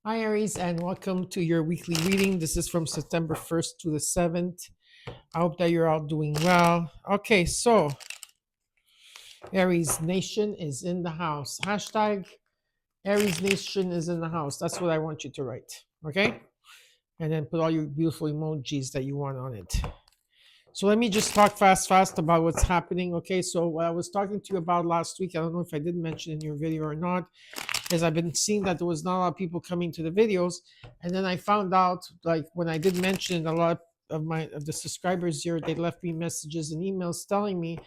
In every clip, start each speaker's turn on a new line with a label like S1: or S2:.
S1: Hi, Aries, and welcome to your weekly reading. This is from September 1st to the 7th. I hope that you're all doing well. Okay, so Aries Nation is in the house. Hashtag Aries Nation is in the house. That's what I want you to write. Okay? And then put all your beautiful emojis that you want on it. So let me just talk fast about what's happening. Okay, so what I was talking to you about last week, I don't know if I did mention in your video or not, is I've been seeing that there was not a lot of people coming to the videos, and then I found out, like when I did mention, a lot of the subscribers here, they left me messages and emails telling me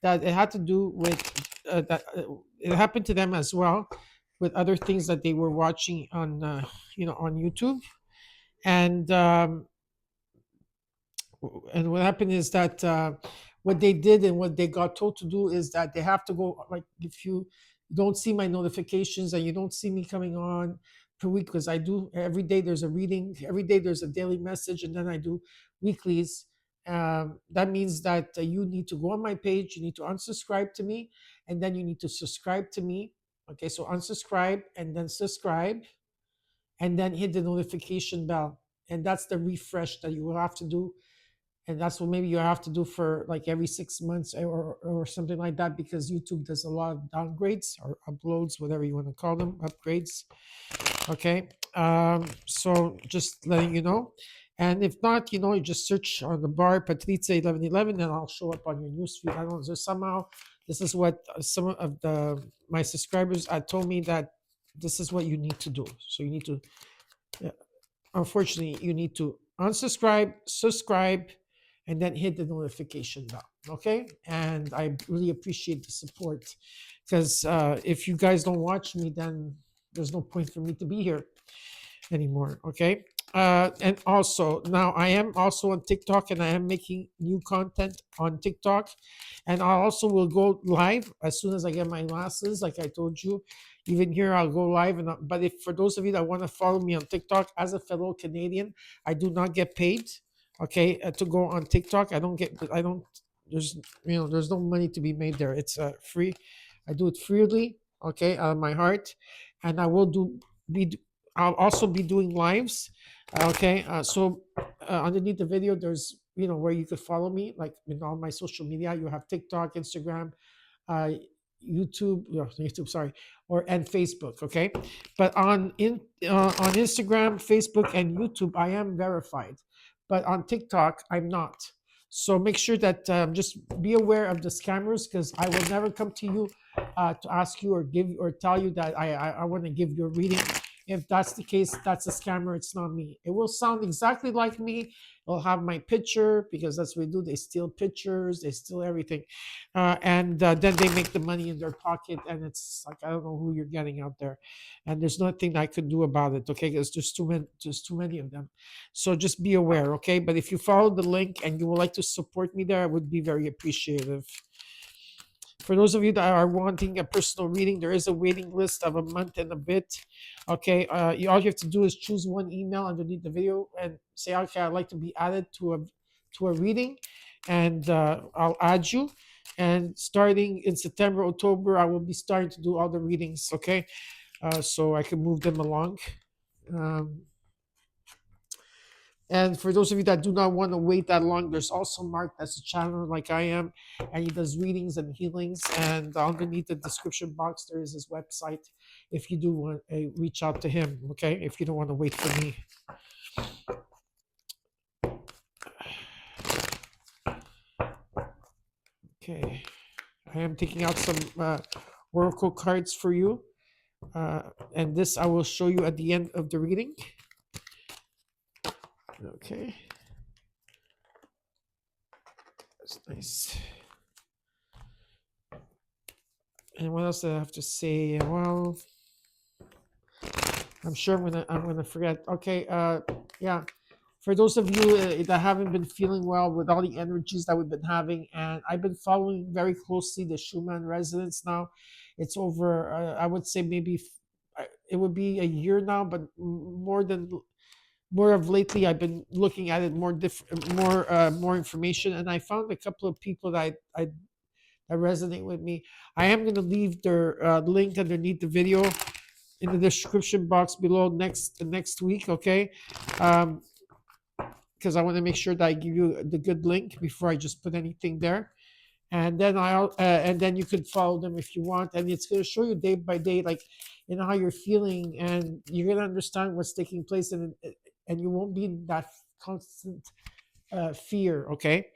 S1: that it had to do with that it happened to them as well, with other things that they were watching on on YouTube, and what happened is that what they did and what they got told to do is that they have to go, like, if you don't see my notifications and you don't see me coming on per week, because I do every day, there's a reading every day, there's a daily message, and then I do weeklies. That means that you need to go on my page, you need to unsubscribe to me, and then you need to subscribe to me. Okay, so unsubscribe and then subscribe, and then hit the notification bell, and that's the refresh that you will have to do, and that's what maybe you have to do for like every 6 months, or something like that, because YouTube does a lot of downgrades or uploads, whatever you want to call them, upgrades. Okay, so just letting you know. And if not, you just search on the bar Patrizia 1111, and I'll show up on your newsfeed. I don't know, there's somehow, this is what some of the my subscribers told me, that this is what you need to do. So you need to, unfortunately, you need to unsubscribe, subscribe, and then hit the notification bell. Okay, and I really appreciate the support, because if you guys don't watch me, then there's no point for me to be here anymore. Okay, and also now I am also on TikTok, and I am making new content on TikTok, and I also will go live as soon as I get my glasses, like I told you. Even here, I'll go live. And but if for those of you that want to follow me on TikTok, as a fellow Canadian, I do not get paid. Okay, to go on TikTok, I don't. There's there's no money to be made there. It's free. I do it freely. Okay, out of my heart, and I will be. I'll also be doing lives. Okay, so underneath the video, there's where you could follow me, like in all my social media. You have TikTok, Instagram, uh, YouTube, YouTube, sorry, and Facebook. Okay, but on Instagram, Facebook, and YouTube, I am verified, but on TikTok, I'm not. So make sure that just be aware of the scammers, because I will never come to you to ask you or give or tell you that I want to give you a reading. If that's the case, that's a scammer. It's not me. It will sound exactly like me. It'll have my picture, because that's what they do. They steal pictures, they steal everything, and then they make the money in their pocket. And it's like, I don't know who you're getting out there, and there's nothing I could do about it. Okay, because there's too many of them. So just be aware. Okay, but if you follow the link and you would like to support me there, I would be very appreciative. For those of you that are wanting a personal reading, there is a waiting list of a month and a bit. Okay, all you have to do is choose one email underneath the video and say, okay, I'd like to be added to a reading, and I'll add you. And starting in September, October, I will be starting to do all the readings. Okay, so I can move them along. Um, and for those of you that do not want to wait that long, there's also Mark, that's a channel like I am, and he does readings and healings. And underneath the description box, there is his website if you do want to reach out to him, okay? If you don't want to wait for me. Okay, I am taking out some oracle cards for you. And this I will show you at the end of the reading. Okay, that's nice. And what else do I have to say? Well, I'm sure I'm gonna forget. Okay, yeah. For those of you that haven't been feeling well with all the energies that we've been having, and I've been following very closely the Schumann resonance now. It's over. I would say maybe it would be a year now, but more of lately, I've been looking at it more more information, and I found a couple of people that resonate with me. I am going to leave their link underneath the video in the description box below next week, okay? Um, because I want to make sure that I give you the good link before I just put anything there. And then and then you could follow them if you want, and it's going to show you day by day, like how you're feeling, and you're going to understand what's taking place, and you won't be in that constant fear. Okay.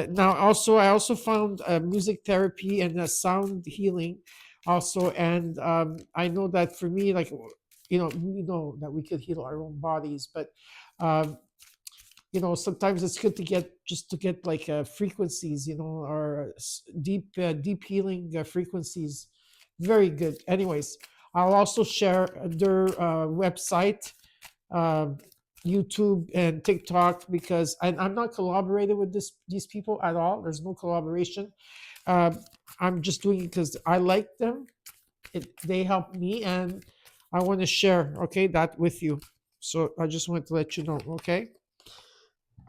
S1: Now, also, I also found music therapy and sound healing, also, and I know that for me, like we know that we could heal our own bodies, but um, sometimes it's good to get like frequencies, or deep healing frequencies. Very good. Anyways, I'll also share their website, um, YouTube and TikTok, because I'm not collaborated with these people at all. There's no collaboration. um, I'm just doing it because I like them. They help me, and I want to share, okay, that with you. So I just want to let you know, okay?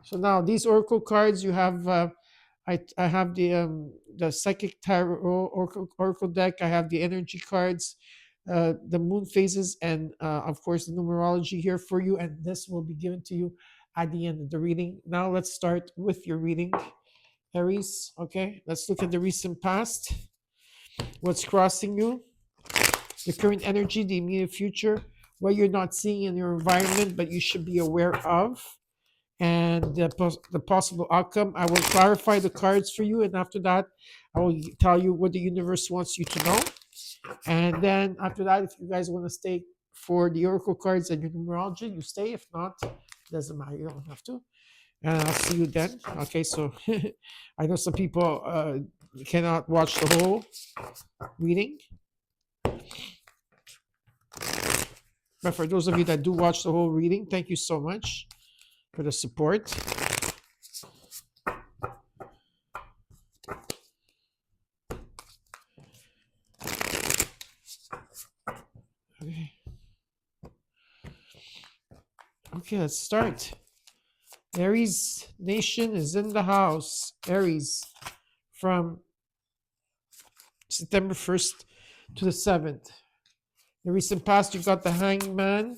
S1: So now these oracle cards you have, I have the psychic tarot oracle deck. I have the energy cards, the moon phases, and of course the numerology here for you. And this will be given to you at the end of the reading. Now let's start with your reading, Aries. Okay, let's look at the recent past. What's crossing you? The current energy, the immediate future, what you're not seeing in your environment, but you should be aware of, and the possible outcome. I will clarify the cards for you, and after that, I will tell you what the universe wants you to know. And then after that, if you guys want to stay for the oracle cards and your numerology, you stay. If not, doesn't matter. You don't have to. And I'll see you then. Okay, so I know some people cannot watch the whole reading, but for those of you that do watch the whole reading, thank you so much for the support. Okay. Okay, let's start. Aries Nation is in the house. Aries, from September 1st to the 7th. The recent past, you got the Hangman.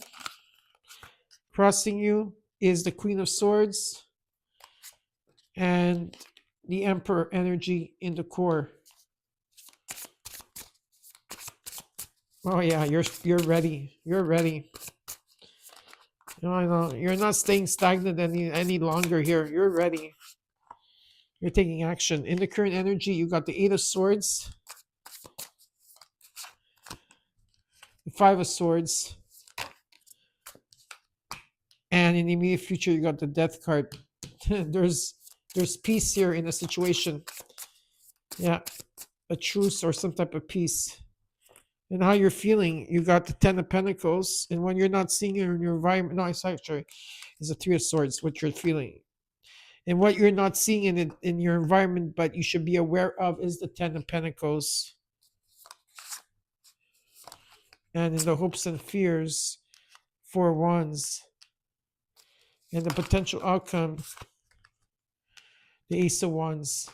S1: Crossing you is the Queen of Swords and the Emperor energy in the core. Oh yeah, you're ready. You're ready. I know you're not staying stagnant any longer here. You're ready. You're taking action. In the current energy, you got the Eight of Swords, the Five of Swords, and in the immediate future, you got the Death card. there's peace here in a situation. Yeah, a truce or some type of peace. And how you're feeling, you got the Ten of Pentacles, and when you're not seeing it in your environment, no, it's actually is the Three of Swords. What you're feeling, and what you're not seeing in your environment, but you should be aware of, is the Ten of Pentacles. And in the hopes and fears, Four Wands, and the potential outcome, the Ace of Wands.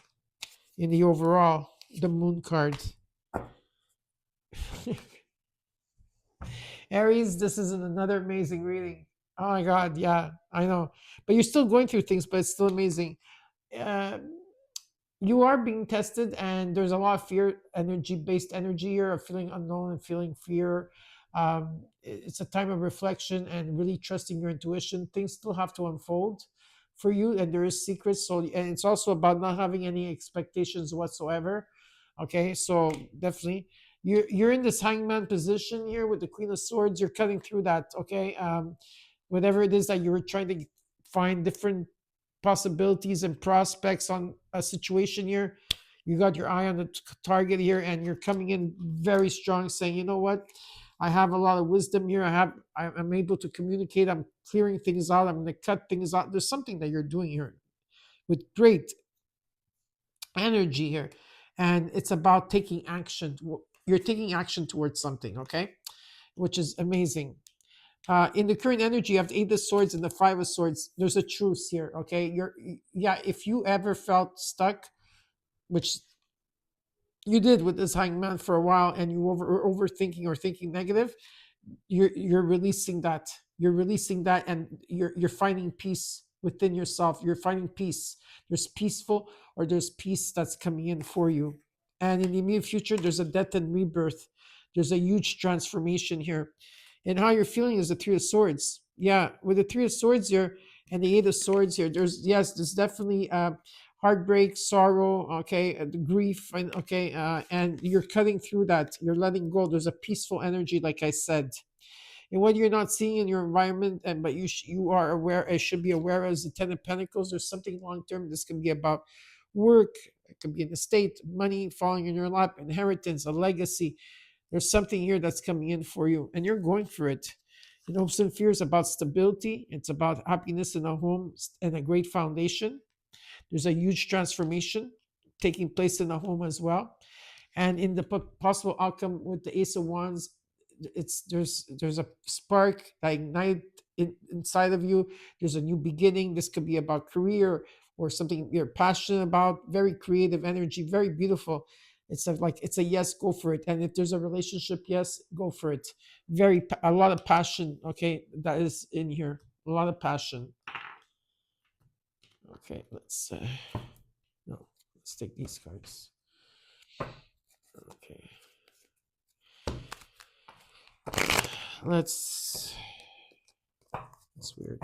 S1: In the overall, the Moon card. Aries, this is another amazing reading. Oh my God, yeah, I know. But you're still going through things, but it's still amazing. Uh, you are being tested, and there's a lot of fear energy, based energy here, of feeling unknown and feeling fear. It's a time of reflection and really trusting your intuition. Things still have to unfold for you, and there is secrets. So, and it's also about not having any expectations whatsoever. Okay, so definitely you're in this hangman position here with the Queen of Swords. You're cutting through that. Okay, whatever it is that you were trying to find different possibilities and prospects on a situation here, you got your eye on the target here, and you're coming in very strong, saying, you know what, I have a lot of wisdom here. I'm able to communicate. I'm clearing things out. I'm going to cut things out. There's something that you're doing here with great energy here, and it's about taking action. You're taking action towards something, okay, which is amazing. In the current energy, you have the Eight of Swords and the Five of Swords. There's a truce here, okay? Yeah, if you ever felt stuck, which you did with this hangman for a while, and you were overthinking or thinking negative, you're releasing that. You're releasing that, and you're finding peace within yourself. You're finding peace. There's peaceful, or there's peace that's coming in for you. And in the immediate future, there's a death and rebirth. There's a huge transformation here. And how you're feeling is the Three of Swords. Yeah, with the Three of Swords here and the Eight of Swords here, there's definitely heartbreak, sorrow, okay, the grief, and okay, and you're cutting through that. You're letting go. There's a peaceful energy, like I said. And what you're not seeing in your environment, and but you are aware, I should be aware, as the Ten of Pentacles. There's something long term. This can be about work. It could be an estate, money falling in your lap, inheritance, a legacy. There's something here that's coming in for you, and you're going for it. Hopes and fears about stability. It's about happiness in a home and a great foundation. There's a huge transformation taking place in the home as well. And in the possible outcome with the Ace of Wands, there's a spark that ignite inside of you. There's a new beginning. This could be about career or something you're passionate about. Very creative energy, very beautiful. It's a yes, go for it. And if there's a relationship, yes, go for it. A lot of passion. Okay, that is in here. A lot of passion. Okay, let's take these cards. Okay. That's weird.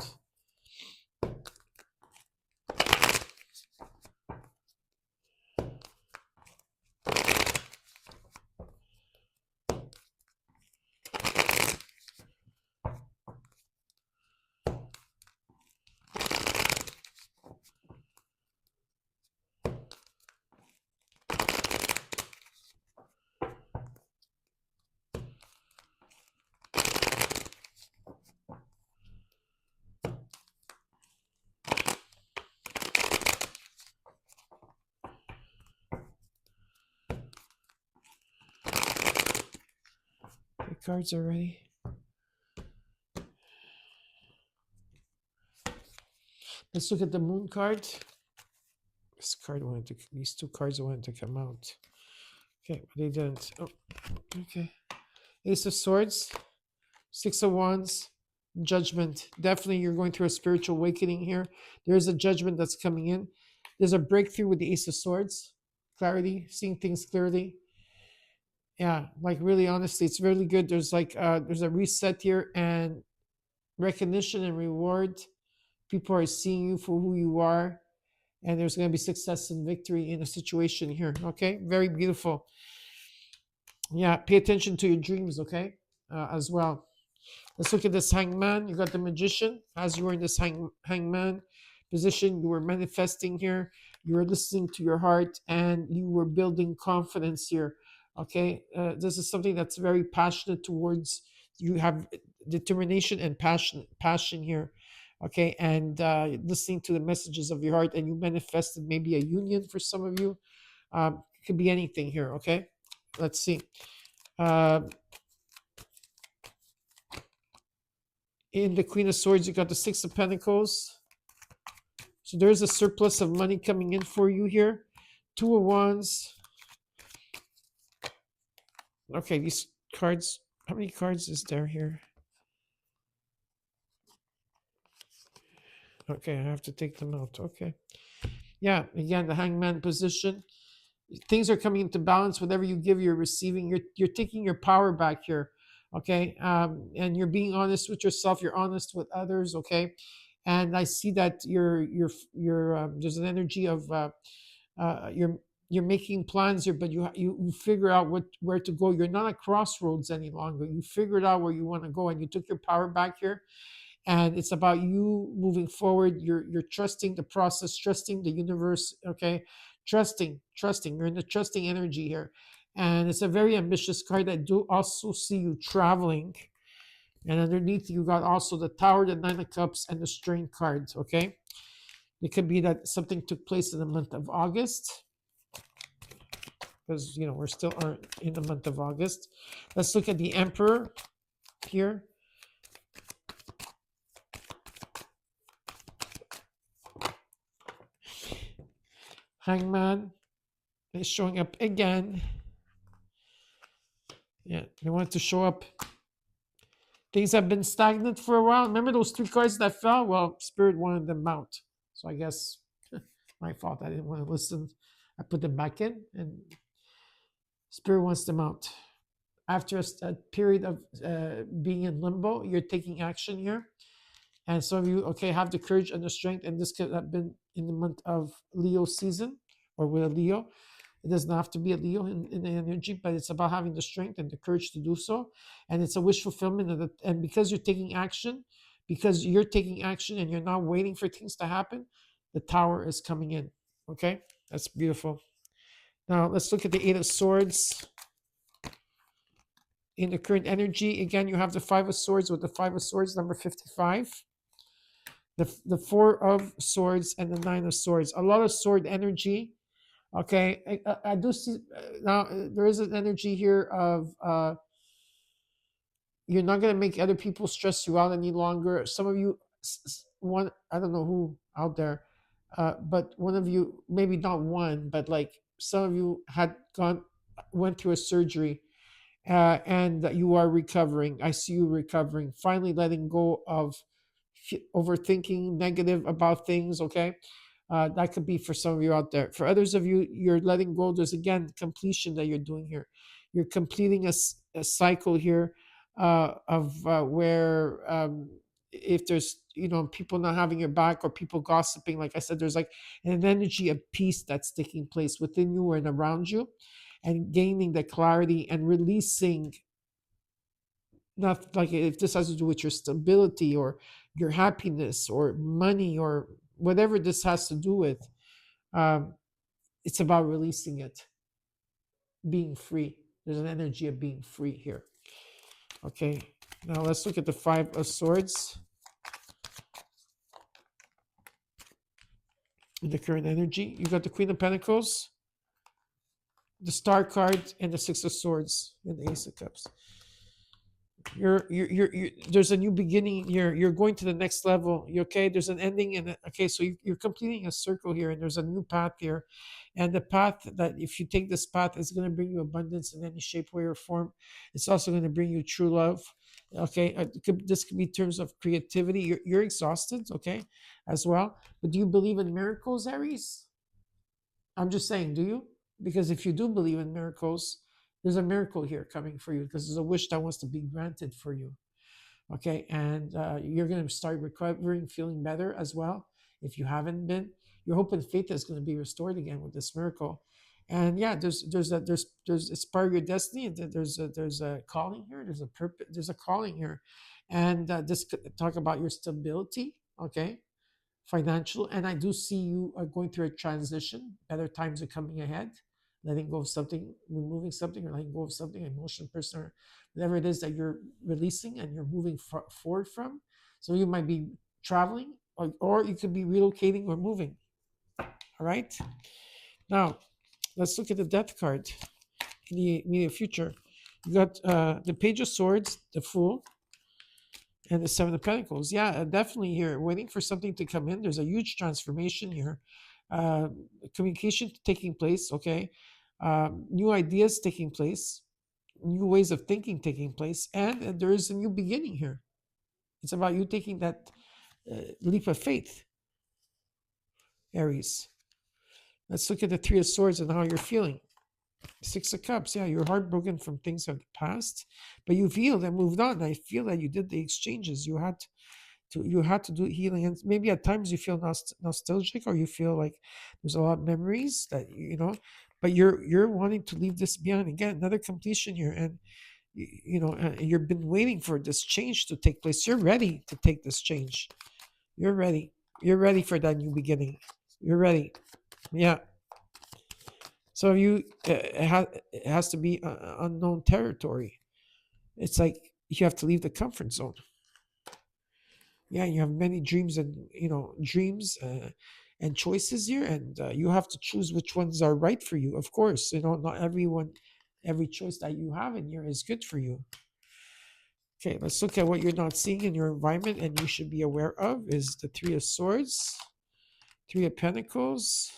S1: The cards are ready. Let's look at the moon card. These two cards wanted to come out. Okay, but they didn't. Oh, okay. Ace of Swords, Six of Wands, Judgment. Definitely you're going through a spiritual awakening here. There's a judgment that's coming in. There's a breakthrough with the Ace of Swords. Clarity, seeing things clearly. Yeah, like really honestly, it's really good. There's there's a reset here, and recognition and reward. People are seeing you for who you are, and there's going to be success and victory in a situation here. Okay, very beautiful. Yeah, pay attention to your dreams, okay, as well. Let's look at this hangman. You got the magician. As you were in this hangman position, you were manifesting here. You were listening to your heart, and you were building confidence here. Okay, this is something that's very passionate towards. You have determination and passion here. Okay, and listening to the messages of your heart, and you manifested maybe a union for some of you. It could be anything here. Okay, let's see. In the Queen of Swords, you got the Six of Pentacles. So there's a surplus of money coming in for you here. Two of Wands. Okay, these cards, how many cards is there here? Okay, I have to take them out. Okay. Yeah, again, the hangman position. Things are coming into balance. Whatever you give, you're receiving. You're taking your power back here. Okay. And you're being honest with yourself. You're honest with others. Okay. And I see that there's an energy of you're making plans here, but you figure out where to go. You're not at crossroads any longer. You figured out where you want to go, and you took your power back here. And it's about you moving forward. You're trusting the process, trusting the universe. Okay, trusting. You're in the trusting energy here, and it's a very ambitious card. I do also see you traveling, and underneath you got also the Tower, the Nine of Cups, and the Strength cards. Okay, it could be that something took place in the month of August, because we're still in the month of August. Let's look at the Emperor here. Hangman is showing up again. Yeah, they want to show up Things have been stagnant for a while. Remember those three cards that fell? Well, Spirit wanted them out. So I guess my fault. I didn't want to listen. I put them back in, and Spirit wants them out. After a period of being in limbo, you're taking action here. And some of you, okay, have the courage and the strength. And this could have been in the month of Leo season or with a Leo. It doesn't have to be a Leo in the energy, but it's about having the strength and the courage to do so. And it's a wish fulfillment. And because you're taking action and you're not waiting for things to happen, the tower is coming in. Okay, that's beautiful. Now let's look at the Eight of Swords. In the current energy, again, you have the Five of Swords with the Five of Swords, number 55. The Four of Swords and the Nine of Swords. A lot of sword energy. Okay, I do see now there is an energy here of you're not going to make other people stress you out any longer. Some of you, one, I don't know who out there, but one of you, maybe not one, but like some of you went through a surgery and that you are recovering. I see you recovering, finally letting go of overthinking negative about things. Okay, that could be for some of you out there. For others of you, you're letting go. There's again completion that you're doing here. You're completing a cycle here of where if there's people not having your back or people gossiping, like I said, there's like an energy of peace that's taking place within you and around you, and gaining the clarity and releasing, not like if this has to do with your stability or your happiness or money or whatever this has to do with. um, it's about releasing it, being free. There's an energy of being free here. Okay, now let's look at the Five of Swords in the current energy. You got the Queen of Pentacles, the Star card, and the Six of Swords and the Ace of Cups. There's a new beginning. You're going to the next level. You okay? There's an ending, and okay, so you're completing a circle here, and there's a new path here, and the path that if you take this path, is going to bring you abundance in any shape, way, or form. It's also going to bring you true love. Okay, this could be terms of creativity. You're exhausted, okay, as well. But do you believe in miracles, Aries? I'm just saying, do you? Because if you do believe in miracles, there's a miracle here coming for you, because there's a wish that wants to be granted for you. Okay, and you're going to start recovering, feeling better as well. If you haven't been, your hope and faith is going to be restored again with this miracle. And yeah, there's it's part of your destiny. There's a calling here. There's a purpose. There's a calling here, and this could talk about your stability. Okay, financial, and I do see you are going through a transition. Better times are coming ahead. Letting go of something, removing something, or letting go of something, emotion, person, or whatever it is that you're releasing and you're moving forward from. So you might be traveling, or you could be relocating or moving. All right. Now, let's look at the Death card in the immediate future. You got the Page of Swords, the Fool, and the Seven of Pentacles. Yeah, definitely here, waiting for something to come in. There's a huge transformation here. Uh, Communication taking place, okay? New ideas taking place, new ways of thinking taking place, and there is a new beginning here. It's about you taking that leap of faith, Aries. Let's look at the Three of Swords and how you're feeling. Six of Cups, yeah, you're heartbroken from things of the past, but you've healed and moved on. I feel that you did the exchanges. You had to do healing, and maybe at times you feel nostalgic, or you feel like there's a lot of memories that but you're wanting to leave this behind. Again, another completion here, and you've been waiting for this change to take place. You're ready to take this change. You're ready for that new beginning. You're ready. Yeah. So you it has to be unknown territory. It's like you have to leave the comfort zone. Yeah, you have many dreams and choices here, and you have to choose which ones are right for you. Of course, not every choice that you have in here is good for you. Okay, let's look at what you're not seeing in your environment and you should be aware of. Is the Three of Swords, Three of Pentacles,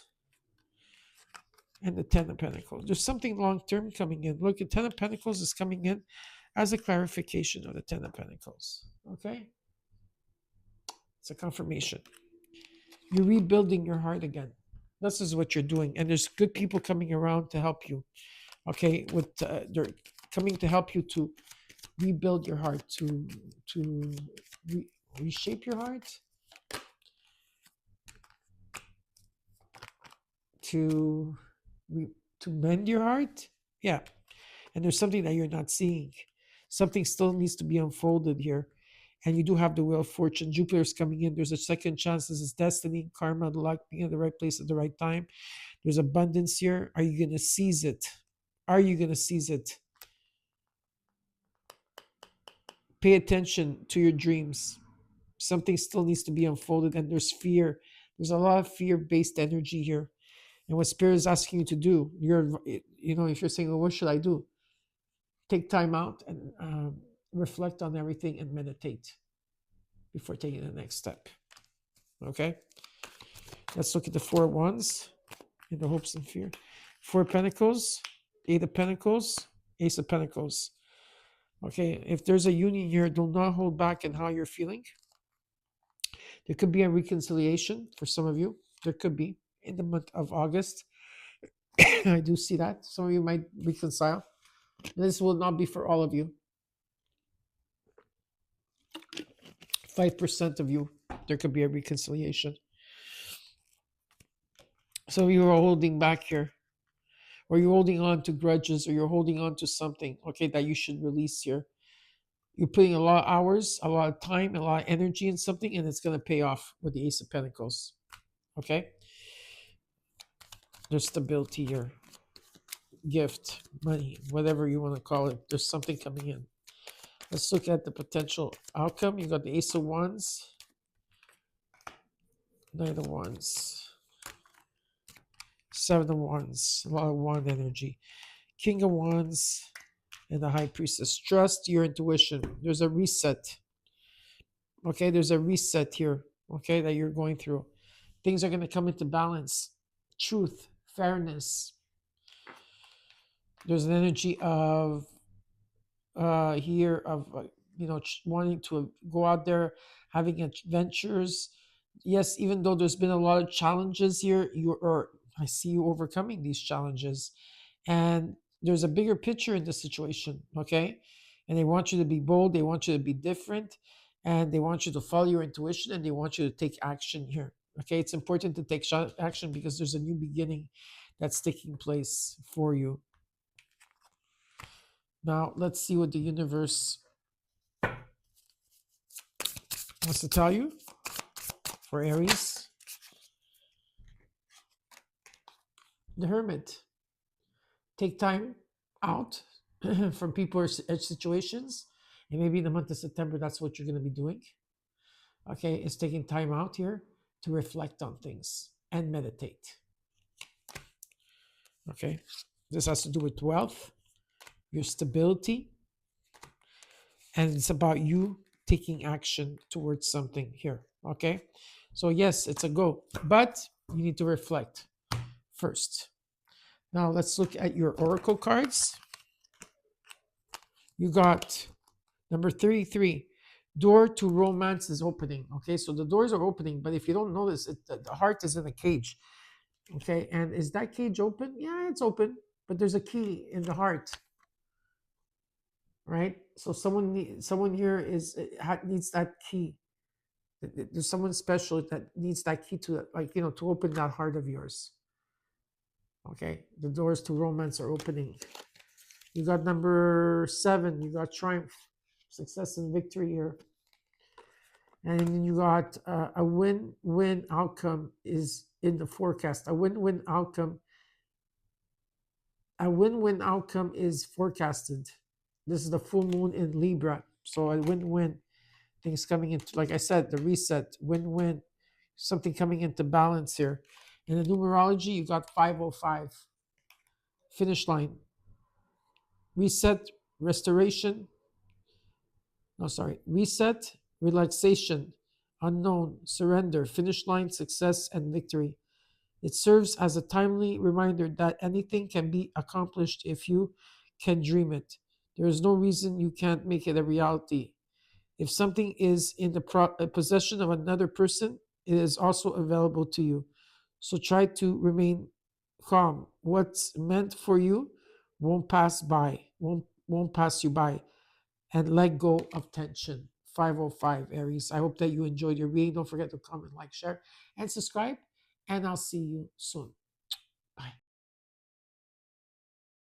S1: and the Ten of Pentacles. There's something long-term coming in. Look, the Ten of Pentacles is coming in as a clarification of the Ten of Pentacles. Okay? It's a confirmation. You're rebuilding your heart again. This is what you're doing. And there's good people coming around to help you. Okay? They're coming to help you to rebuild your heart, to reshape your heart, to to mend your heart. Yeah. And there's something that you're not seeing. Something still needs to be unfolded here. And you do have the wheel of fortune. Jupiter's coming in. There's a second chance. This is destiny, karma, luck, being in the right place at the right time. There's abundance here. Are you going to seize it? Are you going to seize it? Pay attention to your dreams. Something still needs to be unfolded, and there's fear. There's a lot of fear-based energy here. And what Spirit is asking you to do, if you're saying, well, what should I do? Take time out and reflect on everything and meditate before taking the next step. Okay? Let's look at the Four of Wands in the hopes and fear. Four of Pentacles, Eight of Pentacles, Ace of Pentacles. Okay, if there's a union here, do not hold back in how you're feeling. There could be a reconciliation for some of you. There could be in the month of August. I do see that. Some of you might reconcile. This will not be for all of you. 5% of you, there could be a reconciliation. Some of you are holding back here, or you're holding on to grudges, or you're holding on to something, okay, that you should release here. You're putting a lot of hours, a lot of time, a lot of energy in something, and it's going to pay off with the Ace of Pentacles. Okay? There's stability here. Gift, money, whatever you want to call it. There's something coming in. Let's look at the potential outcome. You got the Ace of Wands, Knight of Wands, Seven of Wands, a lot of wand energy, King of Wands, and the High Priestess. Trust your intuition. There's a reset. Okay, there's a reset here, okay, that you're going through. Things are going to come into balance. Truth, fairness. There's an energy of wanting to go out there, having adventures. Yes, even though there's been a lot of challenges here, I see you overcoming these challenges, and there's a bigger picture in the situation. Okay, and they want you to be bold, they want you to be different, and they want you to follow your intuition, and they want you to take action here. Okay, it's important to take action because there's a new beginning that's taking place for you. Now, let's see what the universe wants to tell you for Aries. The Hermit. Take time out from people or situations. And maybe in the month of September, that's what you're going to be doing. Okay, it's taking time out here to reflect on things and meditate. Okay, this has to do with wealth, your stability, and it's about you taking action towards something here. Okay, so yes, it's a go, but you need to reflect first. Now let's look at your oracle cards. You got number 33, door to romance is opening. Okay, so the doors are opening, but if you don't notice, the heart is in a cage. Okay, and is that cage open? Yeah, it's open, but there's a key in the heart. Right? So someone here needs that key. There's someone special that needs that key to to open that heart of yours. Okay, the doors to romance are opening. You got number 7. You got triumph, success, and victory here. And then you got a win-win outcome is in the forecast. A win-win outcome is forecasted. This is the full moon in Libra. So a win-win. Things coming into, like I said, the reset, win-win. Something coming into balance here. In the numerology, you got 505. Finish line. Reset, restoration. Reset, relaxation, unknown, surrender, finish line, success, and victory. It serves as a timely reminder that anything can be accomplished if you can dream it. There is no reason you can't make it a reality. If something is in the possession of another person, it is also available to you. So try to remain calm. What's meant for you won't pass you by, and let go of tension. 505 Aries. I hope that you enjoyed your reading. Don't forget to comment, like, share, and subscribe. And I'll see you soon.